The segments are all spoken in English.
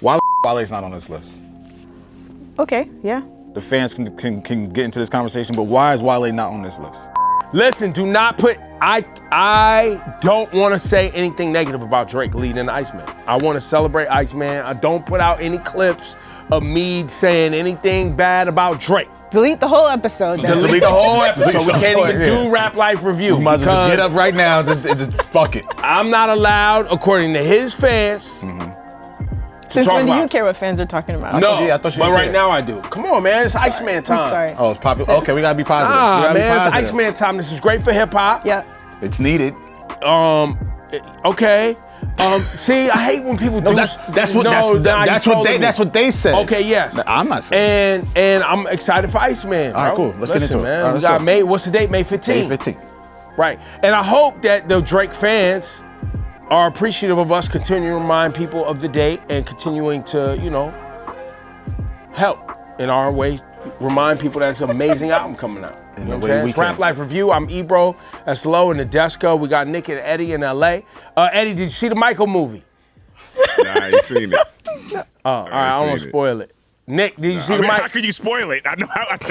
Why Wale's not on this list? Okay, yeah. The fans can get into this conversation, but why is Wale not on this list? Listen, do not put, I don't want to say anything negative about Drake leading Iceman. I want to celebrate Iceman. I don't put out any clips of me saying anything bad about Drake. Delete the whole episode. Then. Delete the whole episode. We can't even do Rap Life Review. You might as well just get up right now, just fuck it. I'm not allowed, according to his fans. Since when do you care what fans are talking about? No, I thought you but did right care. now I do. Come on, man, it's Iceman time. I'm sorry. Oh, it's popular. Okay, we gotta be positive. Nah, we gotta man, be it's positive. Iceman time. This is great for hip hop. Yeah. It's needed. Okay. See, I hate when people do. That's what they said. Okay, yes. I'm not saying. And I'm excited for Iceman. All right, bro. cool. Let's Listen, get into it. man. All right, We let's got go. May. What's the date? May 15th. May 15th. Right. And I hope that the Drake fans are appreciative of us continuing to remind people of the date and continuing to, help in our way, remind people that it's an amazing album coming out. You know what I'm saying? It's Rap Life Review. I'm Ebro. That's Low and Nadeska. We got Nick and Eddie in LA. Eddie, did you see the Michael movie? Nah, I ain't seen it. Oh, all right. I won't spoil it. Nick, did you see the Michael? How could you spoil it? I know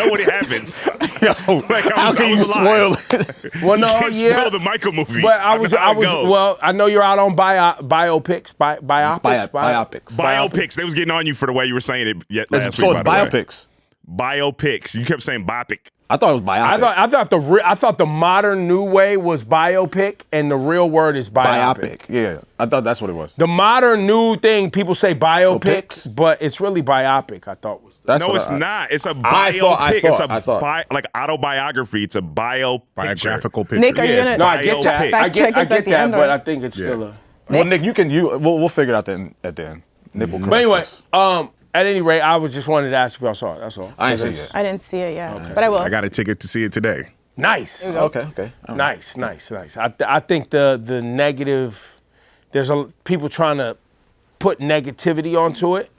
what it happens. How can you spoil it? Well, no, you can't spoil the Michael movie. But I was. Well, I know you're out on biopics, biopics. Biopics. They was getting on you for the way you were saying it last week. So it's biopics. Biopics. You kept saying biopic. I thought it was biopic. I thought the modern new way was biopic, and the real word is biopic. Yeah, I thought that's what it was. The modern new thing, people say biopics, but it's really biopic. I thought was. No, it's not. It's a biopic. I thought. Like autobiography. It's a biographical picture. Nick, are you gonna? No, I get that. I get that, but I think it's still a. Well, Nick, we'll figure it out at the end. Nick will correct But anyway, us. at any rate, I just wanted to ask if y'all saw it. That's all. I didn't see it. I didn't see it yet, but I will. I got a ticket to see it today. Nice. Okay. All right. Nice. I think the negative. There's people trying to put negativity onto it,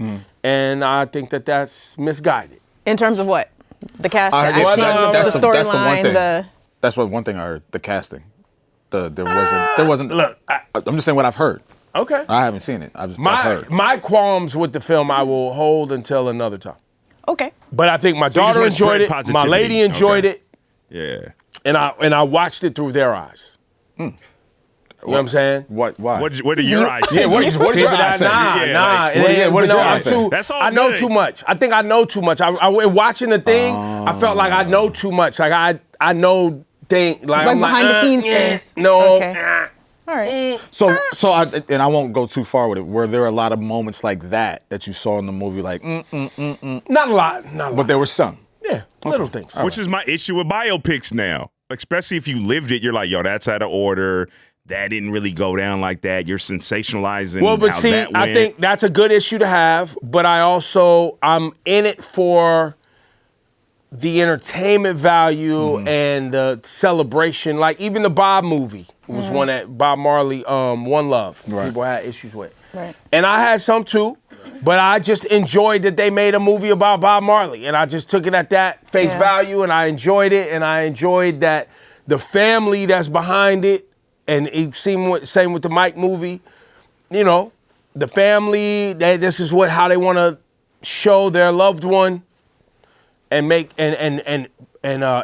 and I think that's misguided. In terms of what? The cast, I the heard acting, that's the the one storyline, thing. That's one thing I heard. The casting. There wasn't. Look, I'm just saying what I've heard. Okay. I haven't seen it. I've heard. My qualms with the film I will hold until another time. Okay. But I think my So you just daughter want enjoyed it. spread My positivity. lady enjoyed Okay. it. Yeah. And I watched it through their eyes. You know what I'm saying? Why? What do your eyes say? Yeah, what did See, your but eyes say? nah. What did your eyes say? That's all I know good. too much. I think I know too much. In watching the thing, I felt like I know too much. Like I know things. Like I'm behind the scenes yeah, things. No. Okay. All right. So I won't go too far with it. Were there a lot of moments like that you saw in the movie? Like, Not a lot. but there were some. Yeah, little things. Which is my issue with biopics now. Especially if you lived it, you're like, yo, that's out of order. That didn't really go down like that. You're sensationalizing. Well, but how see, that I went. think that's a good issue to have, but I'm in it for the entertainment value and the celebration. Like even the Bob movie was one that Bob Marley, One Love. Right. People had issues with. Right. And I had some too, but I just enjoyed that they made a movie about Bob Marley. And I just took it at that face value and I enjoyed it. And I enjoyed that the family that's behind it. And it seemed same with the Mike movie, the family. This is how they want to show their loved one, and make and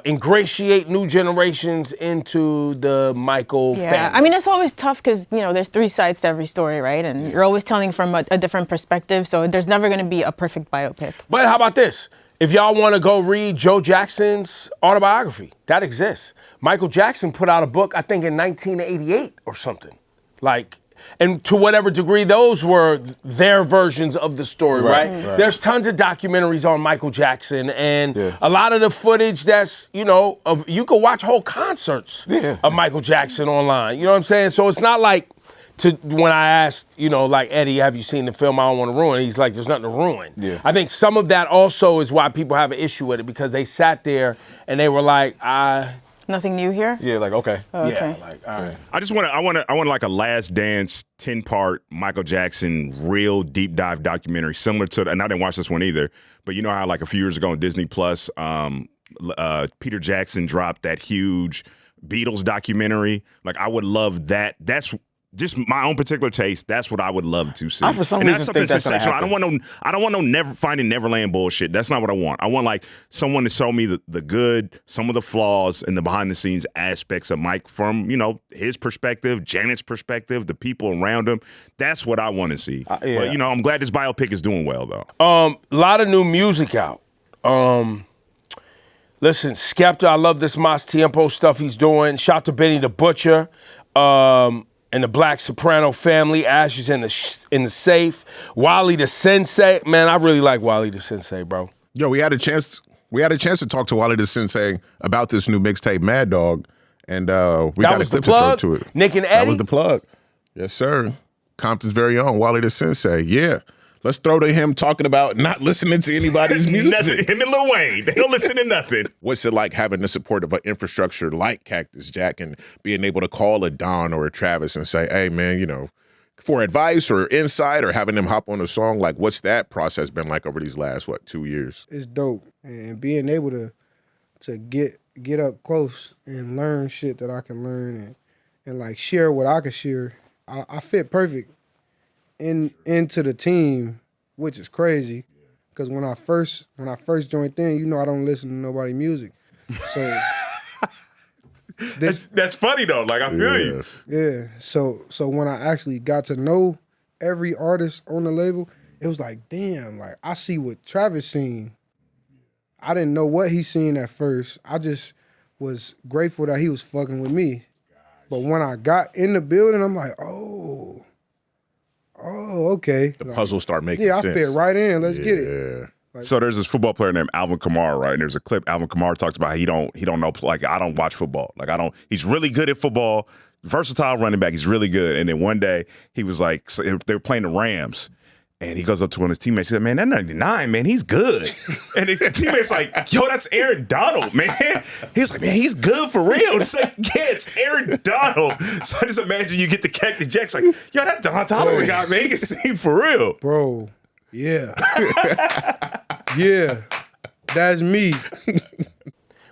ingratiate new generations into the Michael Yeah, family. I mean, it's always tough because, there's three sides to every story, right? And you're always telling from a different perspective, so there's never going to be a perfect biopic. But how about this? If y'all want to go read Joe Jackson's autobiography, that exists. Michael Jackson put out a book, I think in 1988 or something. And to whatever degree those were their versions of the story, right? There's tons of documentaries on Michael Jackson and a lot of the footage that's, you could watch whole concerts of Michael Jackson online. You know what I'm saying? So it's not like when I asked, like, Eddie, have you seen the film? I don't want to ruin it. He's like, there's nothing to ruin. Yeah. I think some of that also is why people have an issue with it because they sat there and they were like, Nothing new here? Yeah, like, okay. Oh, okay. Yeah, like, all right. I want like a Last Dance 10-part Michael Jackson real deep dive documentary similar to, and I didn't watch this one either, but you know how like a few years ago on Disney Plus, Peter Jackson dropped that huge Beatles documentary. Like I would love that. That's just my own particular taste, that's what I would love to see. I for some and reason think that's gonna sensational. happen. I don't want no never finding Neverland bullshit. That's not what I want. I want like someone to show me the good, some of the flaws, and the behind the scenes aspects of Mike from his perspective, Janet's perspective, the people around him. That's what I want to see. Yeah. But I'm glad this biopic is doing well though. A lot of new music out. Listen, Skepta, I love this Mas Tiempo stuff he's doing. Shout to Benny the Butcher. And the Black Soprano family, Ashes in the safe. Wally the Sensei, man, I really like Wally the Sensei, bro. Yo, we had a chance to talk to Wally the Sensei about this new mixtape, Mad Dog, and we got a clip to throw to it. Nick and That Eddie. was the plug. Yes, sir. Compton's very own Wally the Sensei. Yeah. Let's throw to him talking about not listening to anybody's music. Him and Lil Wayne, they don't listen to nothing. What's it like having the support of an infrastructure like Cactus Jack and being able to call a Don or a Travis and say, hey, man, for advice or insight or having them hop on a song? Like, what's that process been like over these last, 2 years? It's dope. And being able to get up close and learn shit that I can learn and like share what I can share, I fit perfect into the team, which is crazy. Because when I first joined in, I don't listen to nobody music. So That's funny though. Like I feel you. yeah. So when I actually got to know every artist on the label, it was like, damn, like I see what Travis seen. I didn't know what he seen at first. I just was grateful that he was fucking with me. But when I got in the building, I'm like, oh, okay. The puzzle start making sense. Yeah, I fit right in. Let's get it. So there's this football player named Alvin Kamara, right? And there's a clip Alvin Kamara talks about how he don't know, like I don't watch football. Like he's really good at football, versatile running back, he's really good. And then one day he was like, so they were playing the Rams. And he goes up to one of his teammates. He said, man, that 99, man, he's good. And his teammate's like, yo, that's Aaron Donald, man. He's like, man, he's good for real. It's like, yeah, it's Aaron Donald. So I just imagine you get the Cactus Jack's like, yo, that Donald guy, man, he can sing for real. Bro, yeah. Yeah, that's me.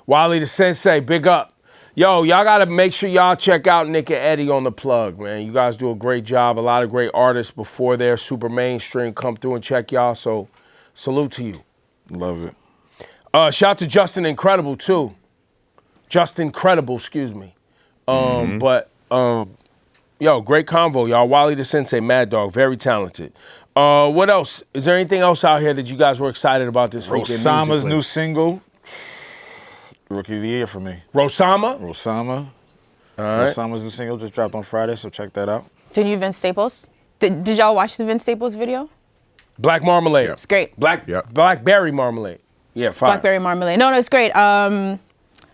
Wally the Sensei, big up. Yo, y'all got to make sure y'all check out Nick and Eddie on the plug, man. You guys do a great job. A lot of great artists before they're super mainstream come through and check y'all, so salute to you. Love it. Shout to Justin Incredible, too. Justin Credible, excuse me. But, yo, great convo, y'all. Wally the Sensei, Mad Dog, very talented. What else? Is there anything else out here that you guys were excited about this weekend? Rosama's new single, Rookie of the Year for me. Rosama? Rosama. All right. Rosama's new single just dropped on Friday, so check that out. Did you Vince Staples? Did y'all watch the Vince Staples video? Black Marmalade. It's great. Blackberry Marmalade. Yeah, fine. Blackberry Marmalade. No, it's great. I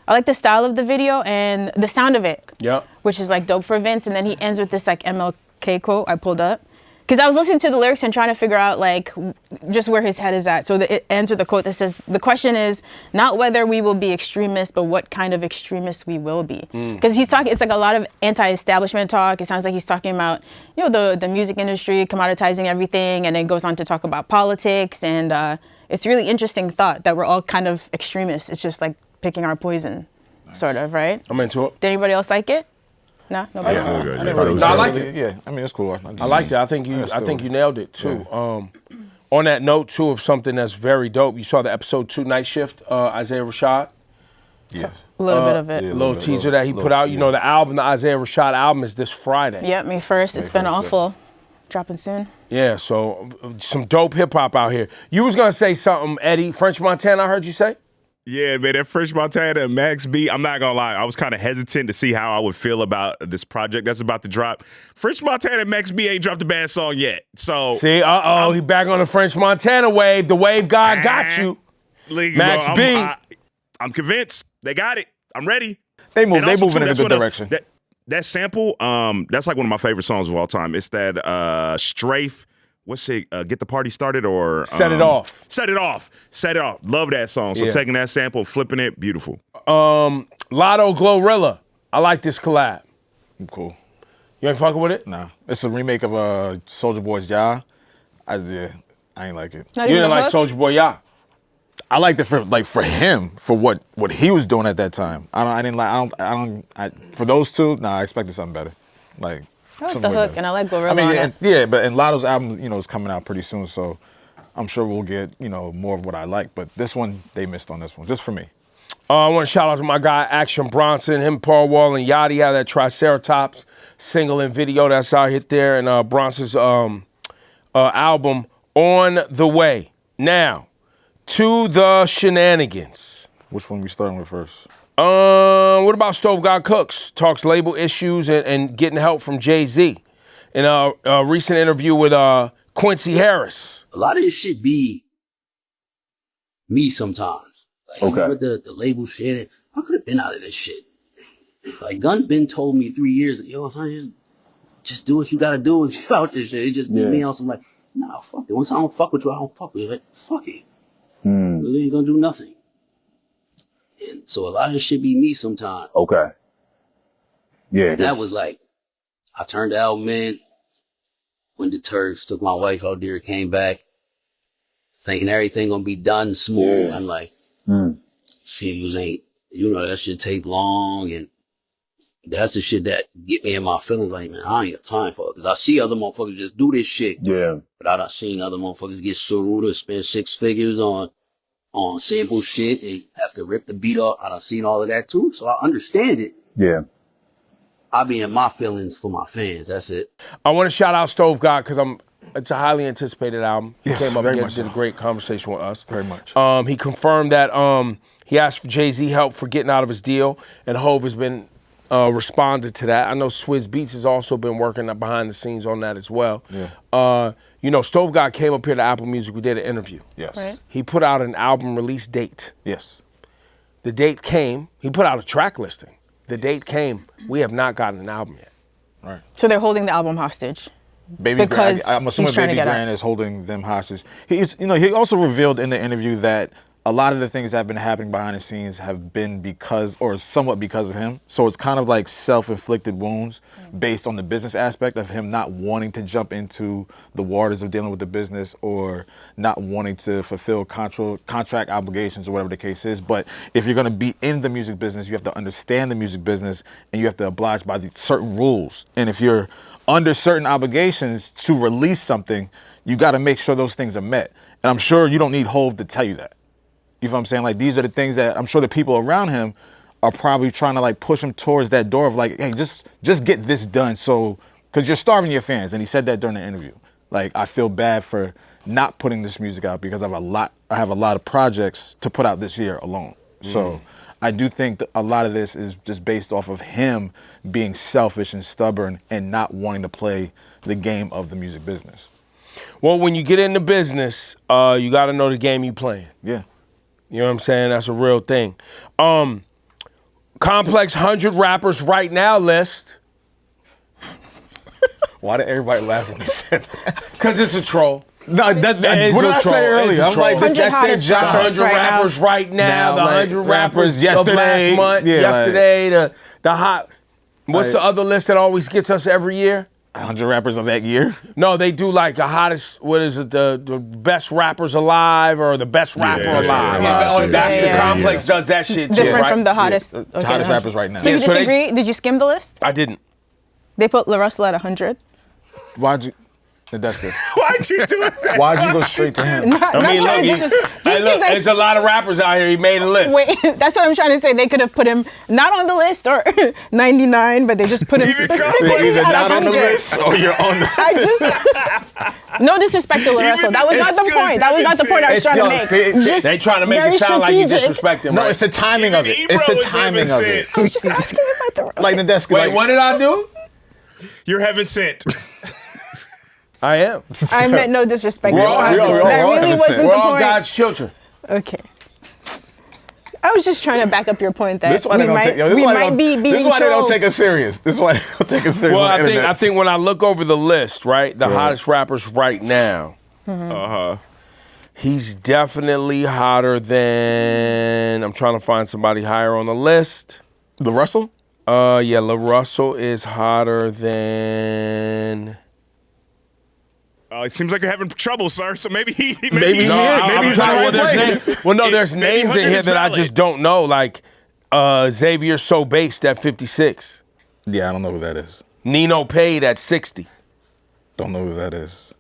like the style of the video and the sound of it. Yeah. Which is like dope for Vince. And then he ends with this like MLK quote I pulled up. Because I was listening to the lyrics and trying to figure out like just where his head is at. So it ends with a quote that says, the question is not whether we will be extremists, but what kind of extremists we will be. Because he's talking, it's like a lot of anti-establishment talk. It sounds like he's talking about, the music industry, commoditizing everything, and then goes on to talk about politics. And it's really interesting thought that we're all kind of extremists. It's just like picking our poison, sort of, right? I'm into it. Did anybody else like it? No, nobody. Yeah, good. I Yeah. never No, I liked it. Yeah, I mean, it's cool. I liked it. I think you nailed it too. On that note too of something that's very dope. You saw the episode 2 Night Shift, Isaiah Rashad. Yeah. A little bit of it. yeah. Little teaser that he put out. You know, the album, the Isaiah Rashad album is this Friday. Yep, May 1st. It's been awful. Dropping soon. Yeah, so some dope hip hop out here. You was gonna say something, Eddie. French Montana, I heard you say? Yeah, man, that French Montana and Max B, I'm not gonna lie, I was kind of hesitant to see how I would feel about this project that's about to drop. French Montana and Max B ain't dropped a bad song yet, so. See, he back on the French Montana wave. The wave guy got you. Max B. I'm convinced. They got it. I'm ready. They And also, moving too, in a that's good what direction. That sample, that's like one of my favorite songs of all time. It's that Strafe. What's it? Get the Party Started or Set It Off. Set It Off. Set It Off. Love that song. So Yeah. taking that sample, flipping it, beautiful. Lotto Glorilla. I like this collab. I'm cool. You ain't fucking with it? Nah, it's a remake of Soulja Boy's Ya. I ain't like it. Not You even didn't the like hook? Soulja Boy, yeah. I liked it for him for what he was doing at that time. For those two. Nah, I expected something better. Like I like something the like hook, that. and I like Gorilla I mean, on and, it. yeah, but and Lotto's album, is coming out pretty soon, so I'm sure we'll get, more of what I like. But this one, they missed on this one, just for me. I want to shout out to my guy Action Bronson, him, Paul Wall, and Yachty had that Triceratops single and video that's out here there, and Bronson's album On the Way. Now, to the shenanigans. Which one we starting with first? What about Stove God Cooks? Talks label issues and getting help from Jay-Z. In a recent interview with Quincy Harris. A lot of this shit be me sometimes. Like, Okay. with the label shit, I could have been out of this shit. Like, Gunn been told me 3 years ago, yo, son, just do what you gotta do and get out this shit. It just beat me on some like, nah, fuck it. Once I don't fuck with you, I don't fuck with you. Like, fuck it. We ain't gonna do nothing. And so a lot of this shit be me sometimes. Okay. Yeah. That was like, I turned the album in, went to Turks, took my wife out there, came back, thinking everything gonna be done smooth. Yeah. I'm like, shit, ain't, that shit take long, and that's the shit that get me in my feelings. Like, man, I ain't got time for it. Cause I see other motherfuckers just do this shit. Yeah. But I done seen other motherfuckers get sued or spend 6 figures on sample shit and have to rip the beat off. I done seen all of that too, so I understand it. Yeah. I be in my feelings for my fans. That's it. I want to shout out Stove God because it's a highly anticipated album. Yes, he came up very and much did a so. great conversation with us. Very much. He confirmed that he asked for Jay-Z help for getting out of his deal, and Hov has been responded to that. I know Swizz Beatz has also been working behind the scenes on that as well. Yeah. Stove God came up here to Apple Music. We did an interview. Yes. Right. He put out an album release date. Yes. The date came. He put out a track listing. The date came. We have not gotten an album yet. Right. So they're holding the album hostage. Baby Because Gran, I'm assuming he's trying to Baby get Gran out. is holding them hostage. He also revealed in the interview that a lot of the things that have been happening behind the scenes have been because, or somewhat because of him. So it's kind of like self-inflicted wounds based on the business aspect of him not wanting to jump into the waters of dealing with the business or not wanting to fulfill contract obligations or whatever the case is. But if you're going to be in the music business, you have to understand the music business and you have to oblige by the certain rules. And if you're under certain obligations to release something, you got to make sure those things are met. And I'm sure you don't need Hov to tell you that. You know what I'm saying? Like, these are the things that I'm sure the people around him are probably trying to like push him towards that door of like, hey, just get this done. So, because you're starving your fans. And he said that during the interview. Like, I feel bad for not putting this music out because I have a lot of projects to put out this year alone. So I do think that a lot of this is just based off of him being selfish and stubborn and not wanting to play the game of the music business. Well, when you get into business, you got to know the game you playing. Yeah. You know what I'm saying? That's a real thing. Complex 100 rappers right now list. Why did everybody laugh when he said that? Because it's a troll. No, It's what did a I troll. say It's earlier? a I'm like, troll. that's their 100 The job. hottest 100 right now. rappers right now, the Now, like, 100 rappers rappers of yesterday. last month, Yeah, yesterday, the hot. What's Like- the other list that always gets us every year? 100 rappers of that year? No, they do like the hottest, what is it, the best rappers alive or the best rapper best alive. rapper alive. That's the Yeah. Complex does that shit too, Different right? from the hottest. The Okay, hottest 100. rappers right now. So you Yeah, so they- disagree? Did you skim the list? I didn't. They put La Russell at 100. Why'd you? Nadeska. Why'd you do that? Why'd you go straight to him? Not trying to look, just hey, look, there's a lot of rappers out here. He made a list. Wait, that's what I'm trying to say. They could have put him not on the list or 99, but they just put him Even specifically Either at not on the 100. list or you're on the. I just no disrespect to La Russell. That was not it's the good point. That was not the point I was trying to make. Just They trying to make very it sound like you strategic. disrespect him. No, right? it's the timing of it. Even It's Ebro the is timing heaven of it. I was just asking if I threw. Like Nadeska. Wait, like, what did I do? You're heaven sent. I am. I meant no disrespect. We're all to La having Russell. sex. That We're all really having wasn't sex. We're the all point. God's children. Okay. I was just trying to back up your point that this is why they we don't might, take. Yo, this we is why they might don't- be This is being why they don't trolls. take us serious. This is why they don't take us serious. Well, on the internet. I think when I look over the list, right, the hottest rappers right now, he's definitely hotter than. I'm trying to find somebody higher on the list. the Russell. Yeah, La Russell is hotter than. It seems like you're having trouble, sir. So maybe he. Maybe he is. Maybe he's in the well, right there's place. well, no, there's Maybe names in 100 here is that I valid. just don't know. Like Xavier So Based at 56. Yeah, I don't know who that is. Nino paid at 60. Don't know who that is.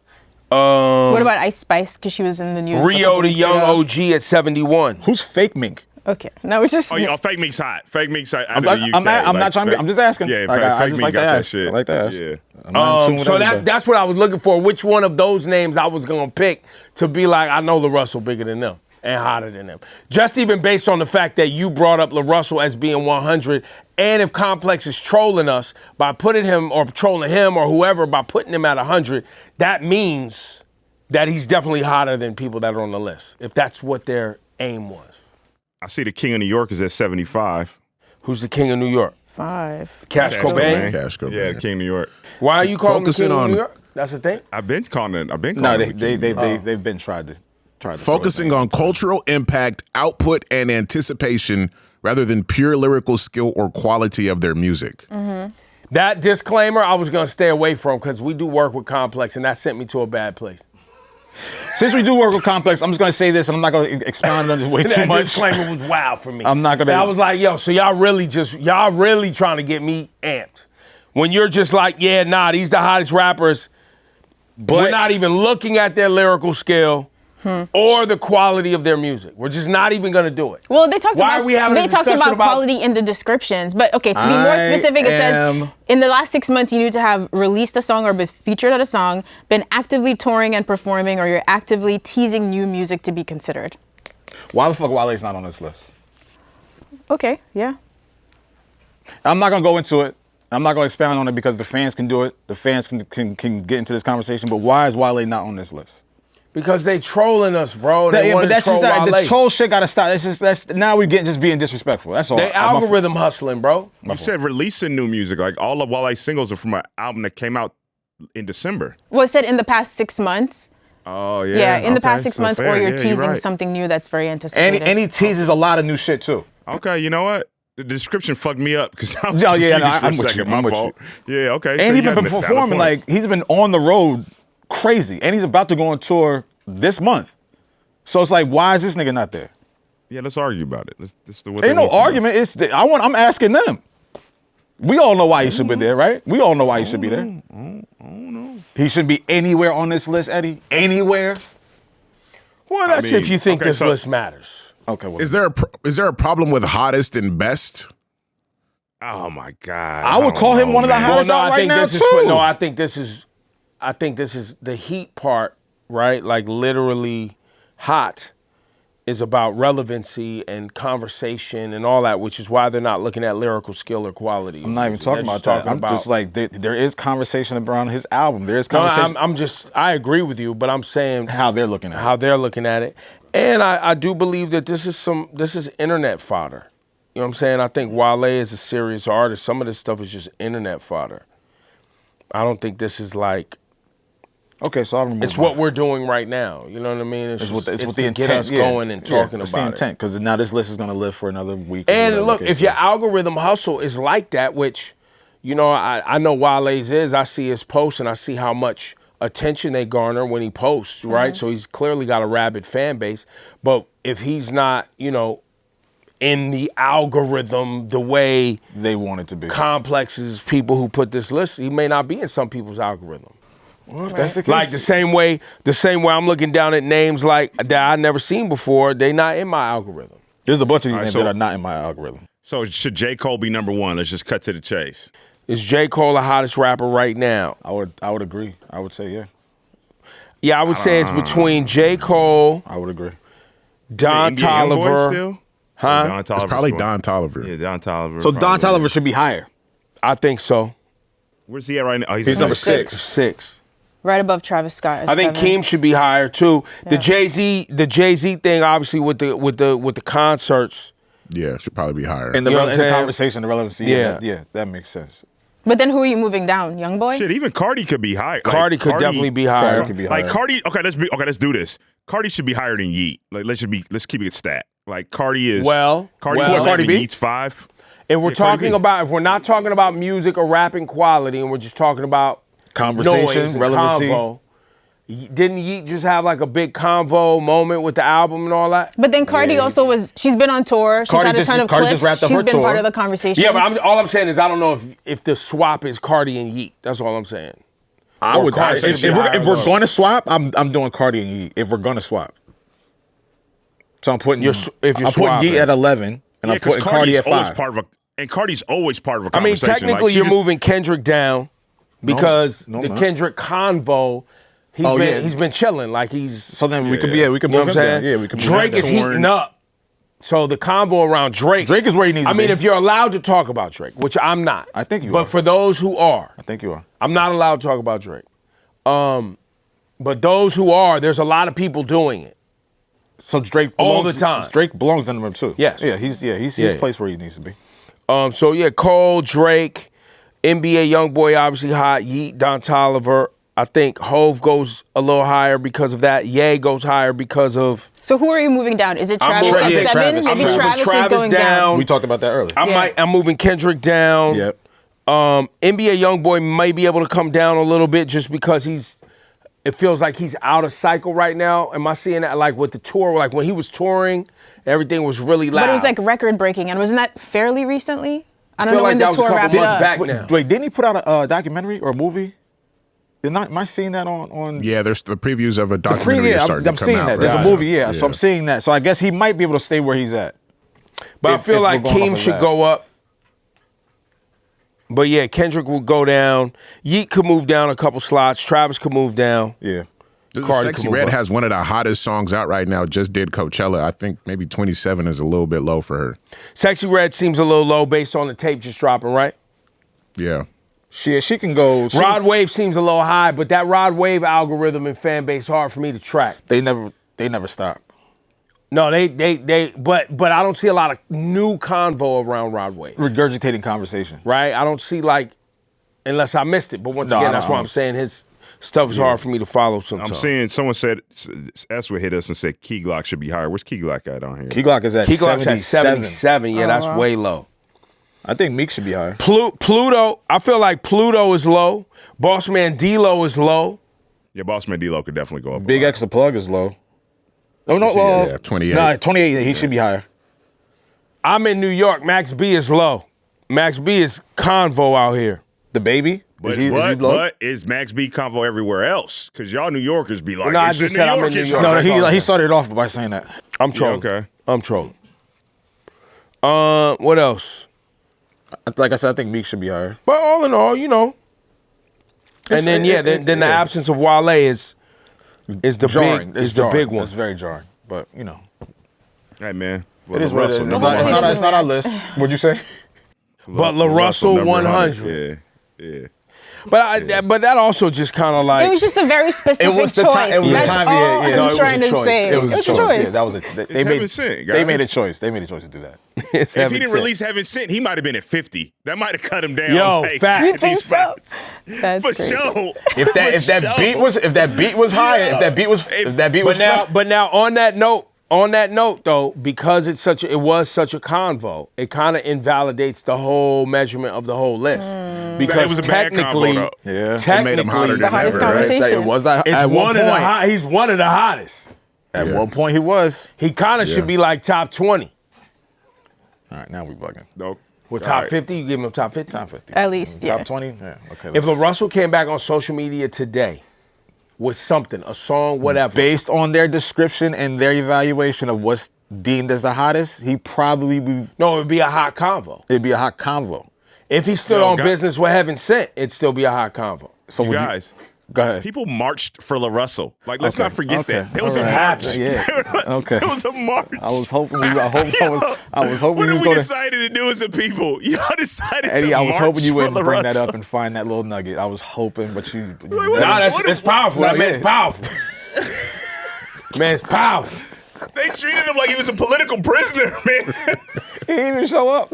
What about Ice Spice? Because she was in the news. Rio the Young OG at 71. Who's Fake Mink? Okay, now we're just. Oh, Fake Meek's hot. Fake Meek's hot. I'm not trying to. I'm just asking. Yeah, I Fake just Meek like to got that ask. shit. I like to ask. Yeah. I'm not in tune with So everybody. that's what I was looking for. Which one of those names I was gonna pick to be like, I know LaRussell bigger than them and hotter than them. Just even based on the fact that you brought up LaRussell as being 100, and if Complex is trolling us by putting him or trolling him or whoever by putting him at 100, that means that he's definitely hotter than people that are on the list. If that's what their aim was. I see the King of New York is at 75. Who's the king of New York? 5. Cash Cobain. Cash Cobain. Yeah, King of New York. Why are you calling the Focusing king of on- New York? That's the thing. I've been calling it. No, him the King. they've been tried to Focusing throw it on cultural impact, output, and anticipation rather than pure lyrical skill or quality of their music. That disclaimer I was gonna stay away from because we do work with Complex and that sent me to a bad place. Since we do work with Complex, I'm just going to say this, and I'm not going to expound on this way too That much. disclaimer was wild for me. I'm not gonna- I was like, yo, so y'all really trying to get me amped. When you're just like, yeah, nah, these the hottest rappers. We're not even looking at their lyrical skill or the quality of their music. We're just not even gonna do it. Well, they talked Why about are we having a they talked discussion about quality in the descriptions, but okay, to be more I specific, it says am- in the last 6 months you need to have released a song or been featured at a song, been actively touring and performing, or you're actively teasing new music to be considered. Why the fuck Wale's not on this list? Okay, yeah. I'm not going to go into it. I'm not going to expound on it because the fans can do it. The fans can get into this conversation. But why is Wale not on this list? Because they trolling us, bro. They Yeah, want but to troll the Wale. troll shit got to stop. That's now we're getting just being disrespectful. That's all. They algorithm hustling, bro. You said releasing new music. Like all of Wale's singles are from an album that came out in December. Well, it said in the past 6 months. Oh yeah. Yeah, in the Okay, past 6 so months, fair. or you're Yeah, teasing right. something new that's very anticipated. And he teases a lot of new shit too. Okay, you know what? The description fucked me up because I was Yeah, yeah, confused no, for I'm a with second. you, My I'm with fault. Yeah, okay. And so he's you been got a valid performing point. like he's been on the road crazy, and he's about to go on tour this month. So it's like, why is this nigga not there? Yeah, let's argue about it. Ain't no argument. I'm asking them. We all know why he should be there, right? We all know why he should be there. I don't know. He shouldn't be anywhere on this list, Eddie. Anywhere. Well, that's mean, if you think okay, this so- list matters. Okay. Well, Is there a problem with hottest and best? Oh my God. I would call him one of the hottest out right now this too. I think this is the heat part, right? Like literally hot is about relevancy and conversation and all that, which is why they're not looking at lyrical skill or quality. I'm not even talking about that. I'm just like there is conversation around his album. There is conversation. I agree with you, but I'm saying how they're looking at it. And I do believe that this is internet fodder. You know what I'm saying? I think Wale is a serious artist. Some of this stuff is just internet fodder. I don't think this is like, Okay, so I'll remove it's what we're doing right now. You know what I mean? It's just- what the to intent get us going and talking it's about the intent because now this list is going to live for another week. or And whatever look, the case if your is. algorithm hustle is like that, which, you know, I know Wale's is, I see his posts and I see how much attention they garner when he posts, right? So he's clearly got a rabid fan base. But if he's not, you know, in the algorithm the way they want it to be, Complex's people who put this list, he may not be in some people's algorithm. well, if that's the case, Like the same way I'm looking down at names like that I never seen before, they not in my algorithm. there's a bunch of these names so- that are not in my algorithm. So should J. Cole be number one? Let's just cut to the chase. Is J. Cole the hottest rapper right now? I would agree. I would say yeah. Yeah, I would say it's between J. Cole, I would agree. Don The NBA young boy Toliver. still? Huh? Or Don It's Toliver's probably one? Don Toliver. Yeah, Don Toliver. So Don probably. Toliver should be higher. I think so. Where's he at right now? Oh, He's number 6. 6. Right above Travis Scott. At I think 7. Keem should be higher too. The Yeah. Jay-Z thing, obviously with the concerts. Yeah, should probably be higher. In the, You know what I'm in the saying? conversation, the relevancy. Yeah. That makes sense. But then who are you moving down? Young boy? Shit, even Cardi could be high. Cardi could definitely be higher. Cardi could be Like higher. Cardi, let's do this. Cardi should be higher than Yeet. Like let's keep it stat. Like Cardi is Well, Cardi's well- 11, Cardi B? Yeet's 5. If we're Yeah, Cardi B. if we're not talking about music or rapping quality, and we're just talking about Conversation, noise and relevancy. convo, Didn't Yeet just have like a big convo moment with the album and all that? But then Cardi also she's been on tour. She's Cardi had a ton of Cardi clips. just wrapped up She's her been tour. part of the conversation. Yeah, but all I'm saying is I don't know if the swap is Cardi and Yeet. That's all I'm saying. I would. Cardi should If be higher we're low. going to swap, I'm doing Cardi and Yeet. If we're going to swap, so I'm putting If you're I'm putting swapping. Yeet at 11, and I'm putting Cardi at 5. And Cardi's always part of a I mean, conversation. technically, Like, she you're just- moving Kendrick down because no, the not. Kendrick convo. He's been chilling. Like he's. So then we could You know move what I'm him down. saying? Yeah, we can. Drake is heating up. So the convo around Drake. Drake is where he needs to be. I mean, if you're allowed to talk about Drake, which I'm not. I think you but are. But for those who are, I think you are. I'm not allowed to talk about Drake. But those who are, there's a lot of people doing it. So Drake All belongs, the time. Drake belongs in them too. Yes. Yeah, he's Yeah. placed where he needs to be. So yeah, Cole, Drake, NBA YoungBoy obviously hot. Yeet, Don Toliver. I think Hove goes a little higher because of that. Ye goes higher because of. So who are you moving down? Is it Travis moving- at yeah, 7? Travis. Maybe I'm moving Travis is Travis going down. down. We talked about that earlier. I'm moving Kendrick down. Yep. NBA YoungBoy might be able to come down a little bit just because it feels like he's out of cycle right now. Am I seeing that like with the tour? Like when he was touring, everything was really loud. But it was like record breaking, and wasn't that fairly recently? I don't feel know like when that the was a tour couple wrapped months up. back now. Wait, didn't he put out a documentary or a movie? Am I seeing that on? Yeah, there's the previews of a documentary Yeah, starting I'm to come seeing out. that. There's right? a movie, yeah. So I'm seeing that. So I guess he might be able to stay where he's at. But I if feel we're like going off Keem of should that. go up. But yeah, Kendrick will go down. Yeet could move down a couple slots. Travis could move down. Yeah. Cardi Sexy can move Red up. has one of the hottest songs out right now. Just did Coachella. I think maybe 27 is a little bit low for her. Sexy Red seems a little low based on the tape just dropping, right? Yeah. She can go. Rod Wave seems a little high, but that Rod Wave algorithm and fan base hard for me to track. They never stop. No, but I don't see a lot of new convo around Rod Wave, Regurgitating conversation. right? I don't see like, unless I missed it. But once No, again, I that's don't- why I'm saying his stuff is hard for me to follow sometimes. I'm seeing someone said S would hit us and said Key Glock should be higher. Where's Key Glock at on here? Key Glock is at Key Glock's 77. at 77. Yeah, that's way low. I think Meek should be higher. Pluto, I feel like Pluto is low. Bossman D-Lo is low. Yeah, Bossman D-Lo could definitely go up. Big X the Plug is low. Oh no, Yeah, 28. Nah, 28. He should be higher. I'm in New York. Max B is low. Max B is convo out here. The Baby. But, is he low? but is Max B convo everywhere else? Because y'all New Yorkers be like, No, I it's just in said New I'm York. in New it's York. hard. No, he started off by saying that. I'm trolling. okay. I'm trolling. What else? Like I said, I think Meek should be higher. But all in all, you know. And then then the absence of Wale is the Jarring. big It's the jarring. big one. It's very jarring. But you know, Hey, man. it is what it is. Russell, It's number not, one. it's not our list. What'd you say? But LaRussell number 100. Yeah. But that also just kind of like It was just a very specific choice. It was the That's time. all Yeah, yeah. I'm No, it was trying a to choice. say. It was a choice. Yeah, that was it. They Heaven Sent, they guys. made a choice. They made a choice to do that. it's If heaven he didn't sent. release Heaven Sent, he might have been at 50. That might have cut him down. Yo, like, fact. You think these so? spots. That's For crazy. sure. If that beat was high, if that beat was But now on that note though, because it was such a convo, it kind of invalidates the whole measurement of the whole list. Because It was a bad technically, convo, though. Yeah. It made him hotter the than hottest ever. Right? conversation. It was that it's at one one of the point. he's one of the hottest. At one point he was. He kind of should be like top 20. All right, now we bugging. Nope. With All top right. 50, you give him top 50. Top 50. At least, yeah. Top 20? Yeah. Okay. If let's- LaRussell came back on social media today with something, a song, whatever. based on their description and their evaluation of what's deemed as the hottest, it'd be a hot convo. be a hot convo. If he stood Yo, on guys- business with Heaven Sent, it'd still be a hot convo. So You would guys. Go ahead. People marched for LaRussell. Like, let's Okay, not forget okay, that. It was all a right. march. Yeah, okay. It was a march. I was hoping. I was hoping What you did was we going to. decided to do as a people? Y'all decided Eddie, to I was march hoping you for wouldn't bring that LaRussell. up and find that little nugget. I was hoping, but you. Nah, it's powerful. No, That man's yeah. powerful. Man's powerful. They treated him like he was a political prisoner, man. He didn't even show up.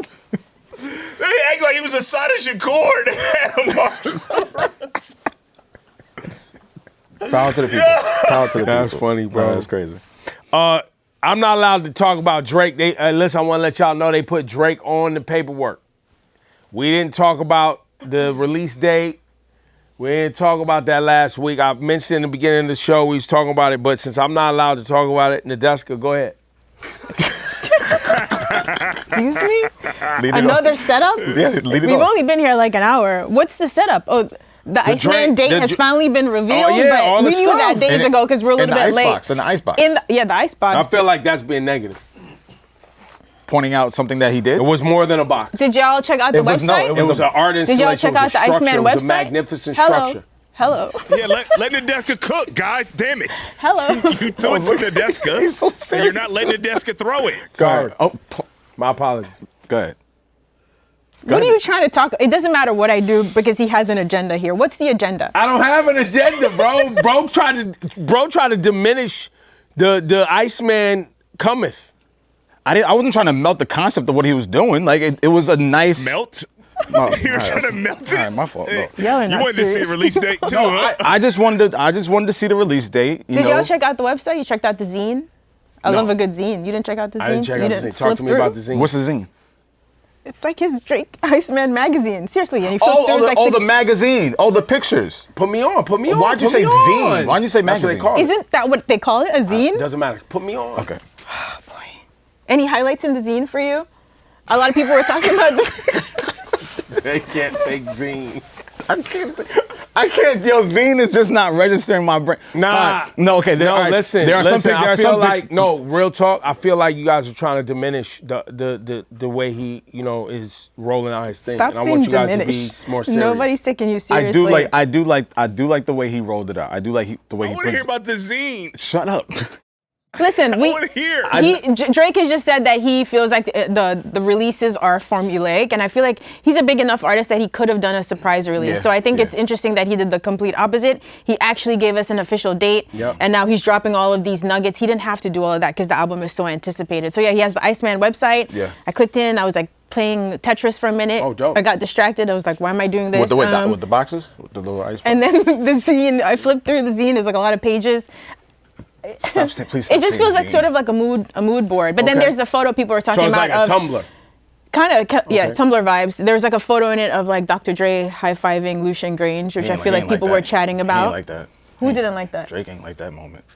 They act like he was a Sada Shakur to have him march. Power to the people. Power to the people. That's funny, bro. No, that's crazy. I'm not allowed to talk about Drake. Listen, I want to let y'all know they put Drake on the paperwork. We didn't talk about the release date. We didn't talk about that last week. I mentioned in the beginning of the show we was talking about it, but since I'm not allowed to talk about it, Nadeska, go ahead. Excuse me? Lead it Another off. setup? Yeah, lead it We've off. only been here like an hour. What's the setup? Oh, the Iceman date has finally been revealed, yeah, all but the we knew that stuff. days ago because we're a little bit late. In the icebox. The icebox. I feel like that's being negative. Pointing out something that he did. It was more than a box. Did y'all check out the It was- website? no, It was an art Did installation. y'all check out the it was a Iceman structure. It was website? a magnificent Hello. structure. Hello. Yeah, let Nadeska cook, guys. Damn it. Hello. You threw it to Nadeska. He's so and you're serious. not letting Nadeska throw it. Sorry. Oh, My apologies. go ahead. What are you trying to talk? It doesn't matter what I do because he has an agenda here. What's the agenda? I don't have an agenda, bro. Bro tried to diminish the Iceman cometh. I wasn't trying to melt the concept of what he was doing. Like it was a nice Melt? Oh, You're trying to melt it? All right, my fault. No. Y'all are You not wanted to see a serious. release date too, huh? I just wanted to see the release date. Did y'all check out the website? You checked out the zine? I No. love a good zine. You didn't check out the zine? I didn't check You out the zine. Talk flip to me through? about the zine. What's the zine? It's like his Drake Iceman magazine. Seriously, and he flipped through. It's like the magazine. Oh, the pictures. Put me on. Put me on. Why'd you Put say me on. zine? Why'd you say That's what they magazine? call it. Isn't that what they call it? A zine? Doesn't matter. Put me on. Okay. Boy. Any highlights in the zine for you? A lot of people were talking about. They can't take zine. I can't. Yo, zine is just not registering my brain. Nah. No. Okay. No, all right, listen. There are listen, some. There I are feel some. like no real talk. I feel like you guys are trying to diminish the way he is rolling out his thing. Stop and I saying want you guys diminish. to be more serious. Nobody's taking you seriously. I do like the way he rolled it out. I do like the way I he. want to puts hear it. about the zine. Shut up. Listen, I want to hear. Drake has just said that he feels like the releases are formulaic, and I feel like he's a big enough artist that he could have done a surprise release. Yeah, so I think yeah. it's interesting that he did the complete opposite. He actually gave us an official date, Yep. and now he's dropping all of these nuggets. He didn't have to do all of that because the album is so anticipated. So yeah, he has the Iceman website. Yeah. I clicked in. I was like playing Tetris for a minute. Oh, dope. I got distracted. I was like, why am I doing this? With the boxes, with the little ice. And then the zine, I flipped through the zine. There's like a lot of pages. Please stop It just saying feels like zine. sort of like a mood board. But then Okay. there's the photo people were talking So it's about like a of Tumblr. kind of yeah, Okay. Tumblr vibes. There was like a photo in it of like Dr. Dre high-fiving Lucian Grange, which He I ain't feel like he ain't people that. were chatting He about. ain't like that. Who didn't like that? Drake ain't like that moment.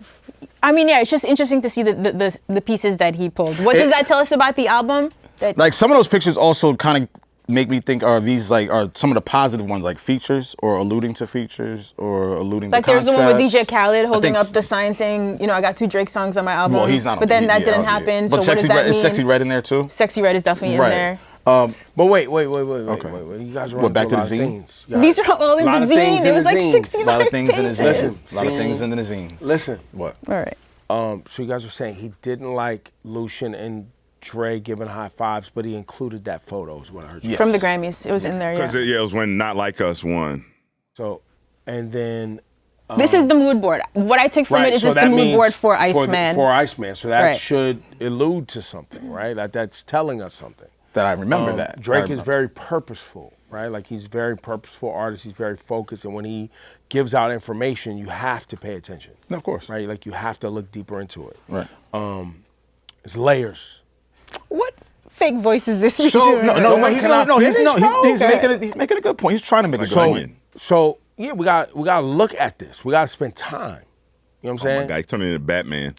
I mean, yeah, it's just interesting to see the pieces that he pulled. What does that tell us about the album? That Like some of those pictures also kind of make me think, are some of the positive ones like features or alluding to features or alluding like to there's the one with concepts? DJ Khaled holding think up the sign saying, you know, I got 2 Drake songs on my album. Well, he's not. But then that yeah, didn't yeah. happen. But So what does that Is mean? Sexy Red in there too? Sexy Red is definitely in there. Right. But wait. Okay. You guys are What, back a to lot the of zine? things. You These got are all in a lot the of things zine. in It was the like zine. 69 A lot of things in the pages. zine. Listen, A lot of things in the zine. Listen. What? All right. So you guys were saying he didn't like Lucian and Dre giving high fives, but he included that photo is what I heard you. Yes. From the Grammys. It was in there, yeah. Because it was when Not Like Us won. So, and then This is the mood board. What I took from it is so just the that mood means board for the- Iceman. For Iceman. So that Right. should allude to something, right? That's telling us something. That I remember that. Drake I is remember. very purposeful, right? Like he's a very purposeful artist. He's very focused, and when he gives out information, you have to pay attention, No, of course. right? Like you have to look deeper into it. Right. It's layers. What fake voice is this you So doing? he's making a good point. He's trying to make a good So, point. so yeah, we got to look at this. We got to spend time. You know what I'm Oh my saying? God, he's turning into Batman.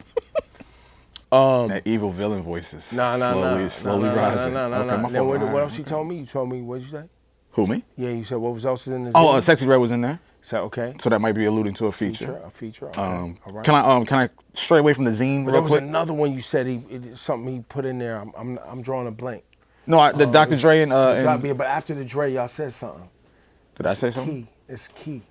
That evil villain voices. Slowly rising. No. Okay, my Then fault. what else you told me? You told me, what did you say? Who, me? Yeah, you said what was else in this? Oh, Sexy Red was in there. So, okay. So that might be alluding to a feature. A feature. Okay. All right. Can I stray away from the zine But real there was quick? another one you said something he put in there. I'm drawing a blank. No, the Dr. Dre and But after the Dre, y'all said something. did I say something? Key. It's key.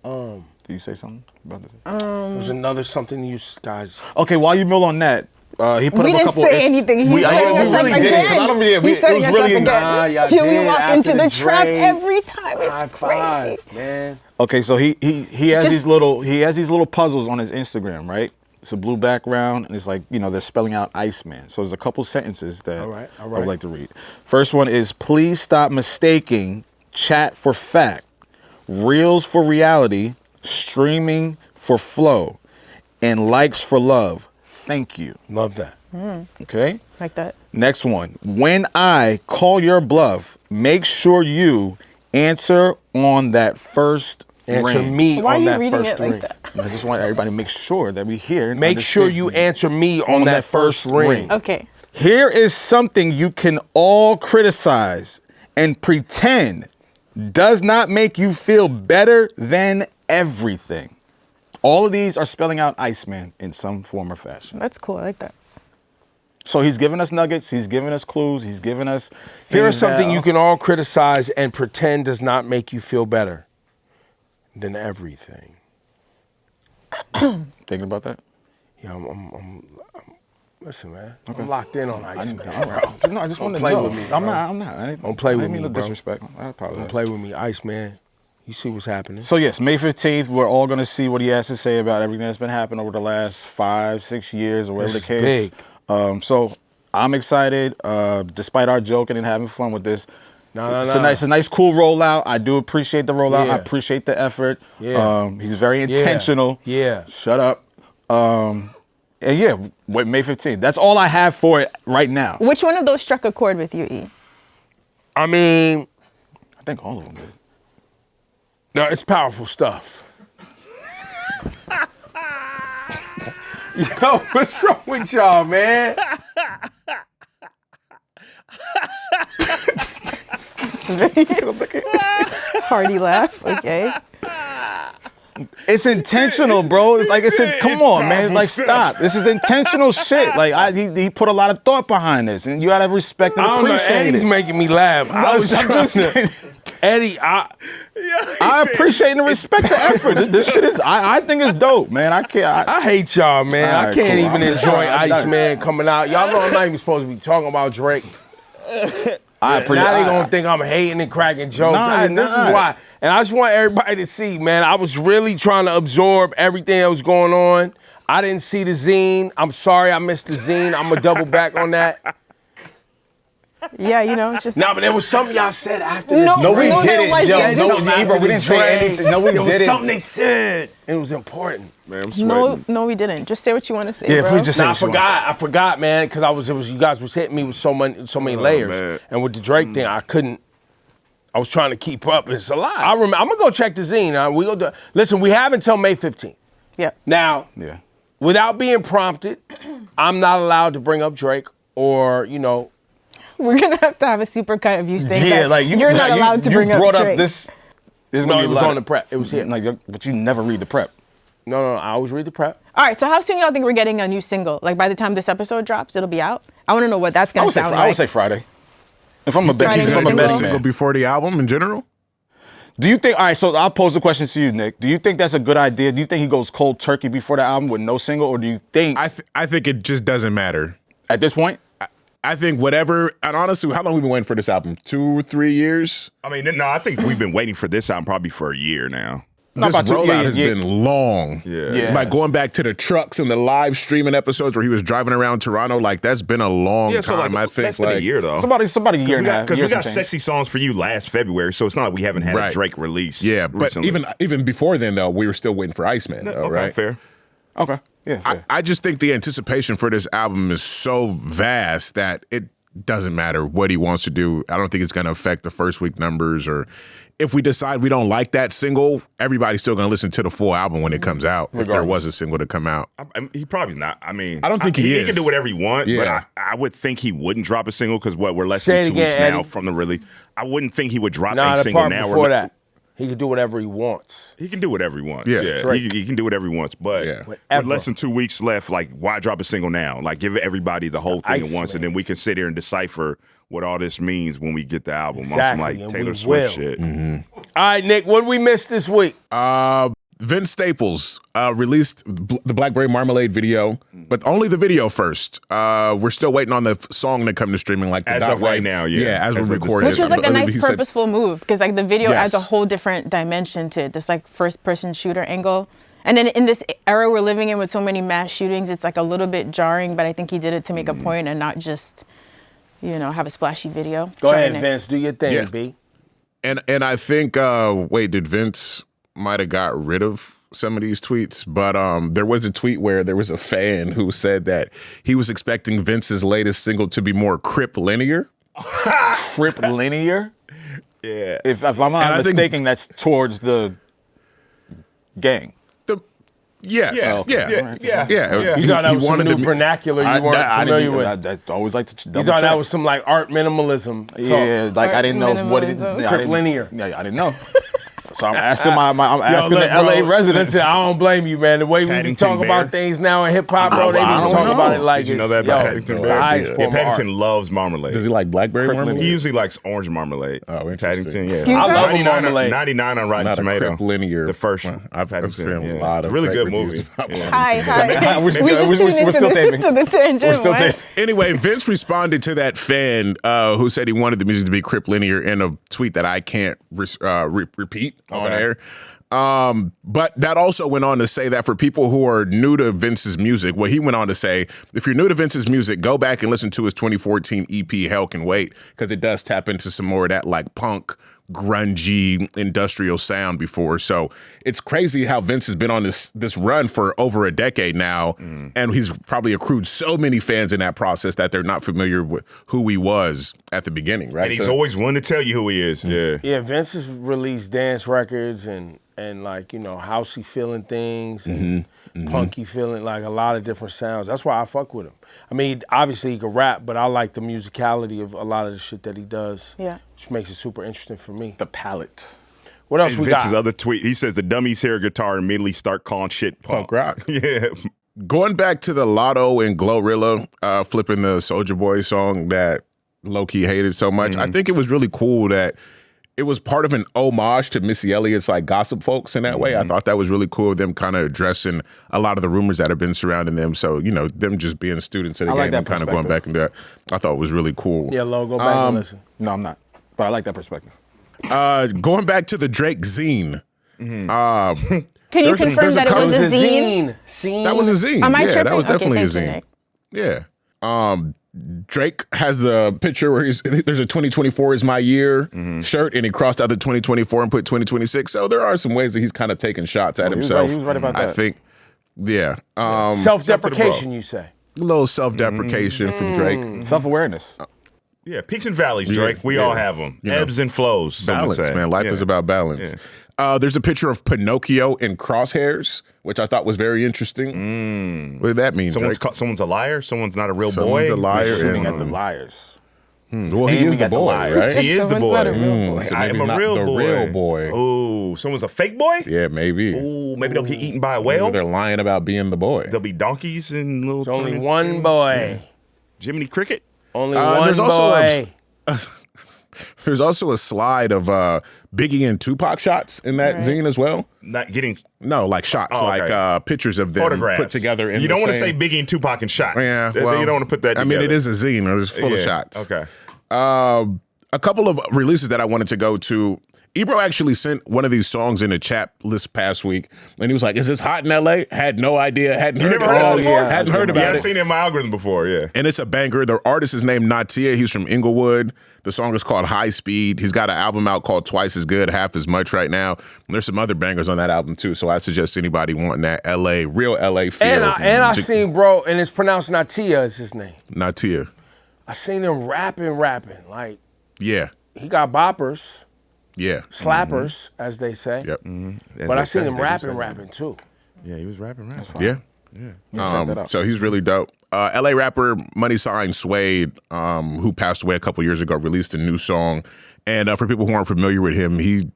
Did you say something about this? There was another something you guys. Okay, while you mill on that, he put We up a didn't couple. say anything. He's setting us up really again. didn't, 'cause I don't- yeah, He's it setting was us really- up Nah, again. y'all Jimmy did walk after into the the trap Dre. every time. It's High crazy. five, man. Okay, so he has Just- these little puzzles on his Instagram, right? It's a blue background, and it's like, they're spelling out Iceman. So there's a couple sentences that All right. I would like to read. First one is, please stop mistaking chat for fact, reels for reality, streaming for flow, and likes for love. Thank you. Love that. Okay? Like that. Next one. When I call your bluff, make sure you answer on that first Answer ring. me Why are on you that reading first it like ring. that? I just want everybody to make sure that we hear. and Make sure understand you answer me on that first ring. Okay. Here is something you can all criticize and pretend does not make you feel better than everything. All of these are spelling out Iceman in some form or fashion. That's cool. I like that. So he's giving us nuggets, he's giving us clues, he's giving us... Here's things something that- you can all criticize and pretend does not make you feel better than everything. Thinking about that? Yeah, listen, man. I'm locked in on Iceman, bro. No, I just want to play know. with me, I'm bro. not. Don't play with I didn't me, mean to bro. disrespect. I apologize. Don't play with me, Iceman. You see what's happening. So yes, May 15th, we're all going to see what he has to say about everything that's been happening over the last 5-6 years or whatever This the is case. big. So I'm excited, despite our joking and having fun with this. It's a nice, cool rollout. I do appreciate the rollout. Yeah. I appreciate the effort. Yeah. He's very intentional. Yeah. Shut up. And yeah, wait, May 15th. That's all I have for it right now. Which one of those struck a chord with you, E? I mean, I think all of them did. no, it's powerful stuff. Yo, what's wrong with y'all, man? Hearty laugh. Okay. It's intentional, bro. Like I said, come on, man. Like, stop. This is intentional shit. Like, he put a lot of thought behind this, and you gotta respect and I don't know. appreciate Eddie's it. making me laugh. I was I'm trying just to. saying. Eddie, I appreciate and respect the effort. This shit is, I think it's dope, man. I can't. I hate y'all, man. All I right, can't cool. even I'm enjoy done. Iceman coming out. Y'all know I'm not even supposed to be talking about Drake. I appreciate. Now they gonna think I'm hating and cracking jokes. Nah, you're This is not. why. And I just want everybody to see, man, I was really trying to absorb everything that was going on. I didn't see the zine. I'm sorry I missed the zine. I'm gonna double back on that. Yeah, you know, just. No, but there was something y'all said after the No, No, we No, there didn't. wasn't. Yo, Said no, something Ebro, we after didn't the say Drake. anything. No, we There was didn't. something they said. It was important. Man, I'm sweating. No, we didn't. Just say what you want to say, Yeah, bro. please just say Nah, what you want. I forgot, man, because you guys was hitting me with so many layers, man. and with the Drake thing, I couldn't. I was trying to keep up. It's a lot. I'm gonna go check the zine. We go do. Listen, we have until May 15th. Yeah. Now, Yeah. without being prompted, I'm not allowed to bring up Drake or We're gonna have to have a super cut of you saying Yeah, that like you're not allowed to bring up brought Drake. up this. There's No, gonna be it a was lot on of- the prep. It was here. Like, but you never read the prep. No, I always read the prep. All right, so how soon y'all think we're getting a new single? Like by the time this episode drops, it'll be out. I want to know what that's I gonna would say sound I like. would say Friday. If I'm a bet, Friday if the I'm a single? betting Single man. before the album in general? Do you think? All right, so I'll pose the question to you, Nick. Do you think that's a good idea? Do you think he goes cold turkey before the album with no single, or do you think I think it just doesn't matter. at this point? I think whatever, and honestly, how long have we been waiting for this album? 2 or 3 years? I mean, no, I think we've been waiting for this album probably for a year now. This about to- rollout yeah, has yeah. been long. Yeah. Like going back to the trucks and the live streaming episodes where he was driving around Toronto, like that's been a long Yeah, so time. I like think less than a year though. Somebody a year and a half. Because we years got and change. sexy songs for you last February, so it's not like we haven't had Right. a Drake release. Yeah, but recently. even before then though, we were still waiting for Iceman, though, okay, right? fair. Okay, yeah. fair. I just think the anticipation for this album is so vast that it doesn't matter what he wants to do. I don't think it's going to affect the first week numbers, or if we decide we don't like that single, everybody's still going to listen to the full album when it comes out, if there was a single to come out. He probably not. I mean, I don't think he is. can do whatever he wants, Yeah. but I would think he wouldn't drop a single because we're less Say it than 2 again, weeks now Eddie. from the release. I wouldn't think he would drop Nah, a the single part now. before that, he can do whatever he wants. He can do whatever he wants. Yeah. Yeah, Drake. he can do whatever he wants. But Yeah. with Whatever. less than 2 weeks left, like, why drop a single now? Like, give everybody the whole thing at Iceman. once, and then we can sit here and decipher what all this means when we get the album. Exactly, On some, like, and Taylor we Swift will. shit. All right, Nick, what did we miss this week? Vince Staples released the Blackberry Marmalade video, but only the video first. We're still waiting on the song to come to streaming. Like the As dot of right wave. now, yeah. as As we're of this recording, Which was like a I believe nice he said- purposeful move because like the video adds a Yes. whole different dimension to it. This like first person shooter angle. And then in this era we're living in with so many mass shootings, it's like a little bit jarring, but I think he did it to make a point and not just, have a splashy video. Go Sorry, ahead, Nick. Vince, do your thing, Yeah. B. And I think did Vince might have got rid of some of these tweets, but there was a tweet where there was a fan who said that he was expecting Vince's latest single to be more Crip linear. Crip linear. Yeah. If I'm And I not think- mistaken, that's towards the Gang. Yes. Yeah. Yeah. You thought that was some new vernacular you weren't familiar with. I always like to You double thought that check. was some like art minimalism talk. Yeah, like I didn't know what it. Minimalism. I didn't- Linear. Yeah, I didn't know. So I'm asking I'm asking Look, the LA bro, residents. Listen, I don't blame you, man. The way we be Paddington talking Bear. about things now in hip hop, bro, they be I don't talking know. about it like Did you know it's, that about yo, Paddington it's Bear? the highest Yeah, form of art. Paddington loves marmalade. Does he like blackberry marmalade? He usually likes orange marmalade. Oh, interesting. Paddington, yeah. Excuse I love us? 99 marmalade. 99 on Rotten Not a Tomato. Crip linear. The first Well, one. I've Paddington, seen a yeah. lot It's of a really great good reviews movie. about Yeah. Hi. We're We just tuned still into taping. to the tangent. We're still what? taping. Anyway, Vince responded to that fan who said he wanted the music to be Crip linear in a tweet that I can't repeat on air. But that also went on to say that for people who are new to Vince's music, well, he went on to say, if you're new to Vince's music, go back and listen to his 2014 EP, Hell Can Wait, because it does tap into some more of that like punk, grungy, industrial sound before. So it's crazy how Vince has been on this run for over a decade now, and he's probably accrued so many fans in that process that they're not familiar with who he was at the beginning, right? And he's So- always willing to tell you who he is. Yeah. Yeah, Vince has released dance records and like, you know, housey feeling things and punky feeling, like a lot of different sounds. That's why I fuck with him. I mean, obviously he can rap, but I like the musicality of a lot of the shit that he does. Yeah. Which makes it super interesting for me. The palette. What else And we Vince's got? other tweet, he says the dummies hear a guitar and immediately start calling shit Punk rock. Yeah. Going back to the Lotto and Glorilla flipping the Soulja Boy song that Lowkey hated so much, I think it was really cool that it was part of an homage to Missy Elliott's like gossip folks in that way. I thought that was really cool, them kind of addressing a lot of the rumors that have been surrounding them. So, you know, them just being students of the I like game that and kind of going back into that. I thought it was really cool. Yeah, Lo, go back and listen. No, I'm not. But I like that perspective. Going back to the Drake zine. Can you There's a- confirm there's a that it was a zine? Zine. That was a zine. Am I Yeah, tripping? that was Okay, definitely thank you, a zine. Nick. Yeah. Drake has the picture where there's a 2024 is my year shirt, and he crossed out the 2024 and put 2026. So there are some ways that he's kind of taking shots at he was himself. right- he was right about I that. think, yeah. Self-deprecation, you say. A little self-deprecation from Drake. Self-awareness. Yeah, peaks and valleys, Drake. We all have them. You know, Ebbs and flows. some would Balance, say. man. Life Yeah. is about balance. There's a picture of Pinocchio in crosshairs, which I thought was very interesting. What did that mean, Drake? Someone's a liar. Someone's not a real Someone's boy. a liar. Shooting and- at the liars. Well, he is aiming the at the boy, liars. right? He is the Someone's boy. not a real boy. So I maybe am a not real the boy. real boy. Ooh, someone's a fake boy? Yeah, maybe. Ooh, maybe they'll get eaten by a Maybe whale. they're lying about being the boy. There'll be donkeys and little. There's only turning one things. boy. Jiminy Cricket. Only one there's also boy. There's also a slide of Biggie and Tupac shots in that zine as well. Not getting No, like shots, Oh, okay. like pictures of them photographs put together. In you don't want to say Biggie and Tupac in shots. Yeah, You well, don't want to put that I together. mean, it is a zine. It's full of Yeah, shots. Okay. A couple of releases that I wanted to go to. Ebro actually sent one of these songs in a chat this past week, and he was like, "Is this hot in LA?" Had no idea. Hadn't heard never about heard it. it before? Hadn't heard Yeah, about I've it. seen it in my algorithm before. Yeah. And it's a banger. The artist is named Natia. He's from Inglewood. The song is called High Speed. He's got an album out called Twice as Good, Half as Much right now. And there's some other bangers on that album too. So I suggest anybody wanting that real LA feel. And I seen, bro, and it's pronounced Natia is his name. Natia. I seen him rapping. Like, Yeah. he got boppers, Yeah. slappers, as they say. Yep. But I seen him rapping too. Yeah, he was rapping. Yeah. Check that out. So he's really dope. LA rapper Money Sign Suede, who passed away a couple years ago, released a new song. And for people who aren't familiar with him, he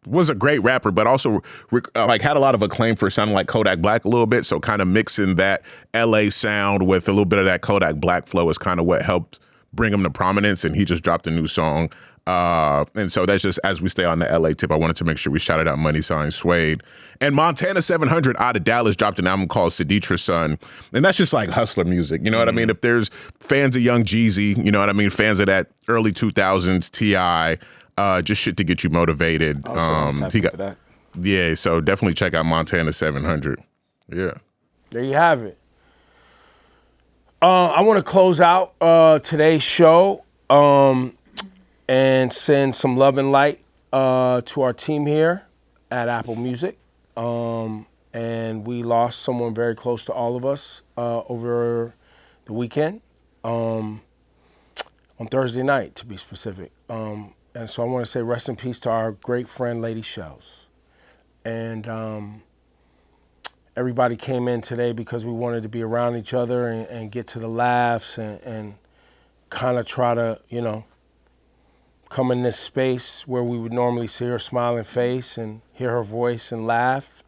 was a great rapper, but also had a lot of acclaim for sounding like Kodak Black a little bit. So kind of mixing that LA sound with a little bit of that Kodak Black flow is kind of what helped bring him to prominence. And he just dropped a new song. And so that's just, as we stay on the LA tip, I wanted to make sure we shouted out Money Sign Suede. And Montana 700 out of Dallas dropped an album called Siditra's Son. And that's just like hustler music. You know what I mean? If there's fans of Young Jeezy, you know what I mean? Fans of that early 2000s T.I., just shit to get you motivated. He got that. Yeah, so definitely check out Montana 700. Yeah. There you have it. I want to close out today's show and send some love and light to our team here at Apple Music. And we lost someone very close to all of us over the weekend, on Thursday night, to be specific. And so I want to say rest in peace to our great friend, Lady Chellez. And everybody came in today because we wanted to be around each other and get to the laughs and kind of try to, come in this space where we would normally see her smiling face and hear her voice and laugh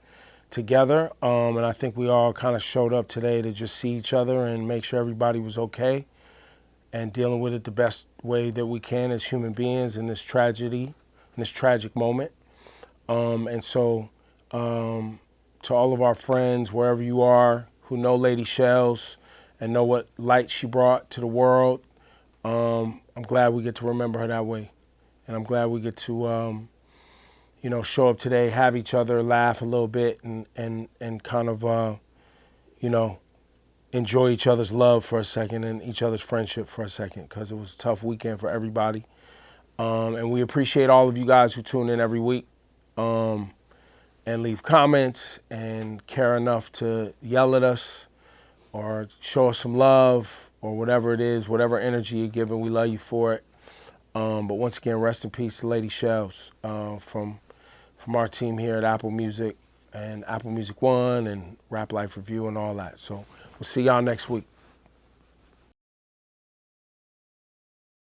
together. And I think we all kind of showed up today to just see each other and make sure everybody was okay and dealing with it the best way that we can as human beings in this tragedy, in this tragic moment. And so to all of our friends, wherever you are, who know Lady Chellez and know what light she brought to the world, I'm glad we get to remember her that way. And I'm glad we get to, show up today, have each other, laugh a little bit, and kind of, enjoy each other's love for a second and each other's friendship for a second, because it was a tough weekend for everybody. And we appreciate all of you guys who tune in every week and leave comments and care enough to yell at us or show us some love or whatever it is, whatever energy you're giving, we love you for it. But once again, rest in peace to Lady Chellez from our team here at Apple Music and Apple Music One and Rap Life Review and all that. So we'll see y'all next week.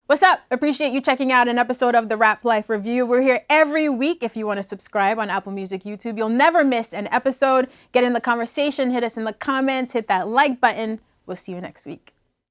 What's up? Appreciate you checking out an episode of the Rap Life Review. We're here every week. If you want to subscribe on Apple Music, YouTube, you'll never miss an episode. Get in the conversation, hit us in the comments, hit that like button. We'll see you next week.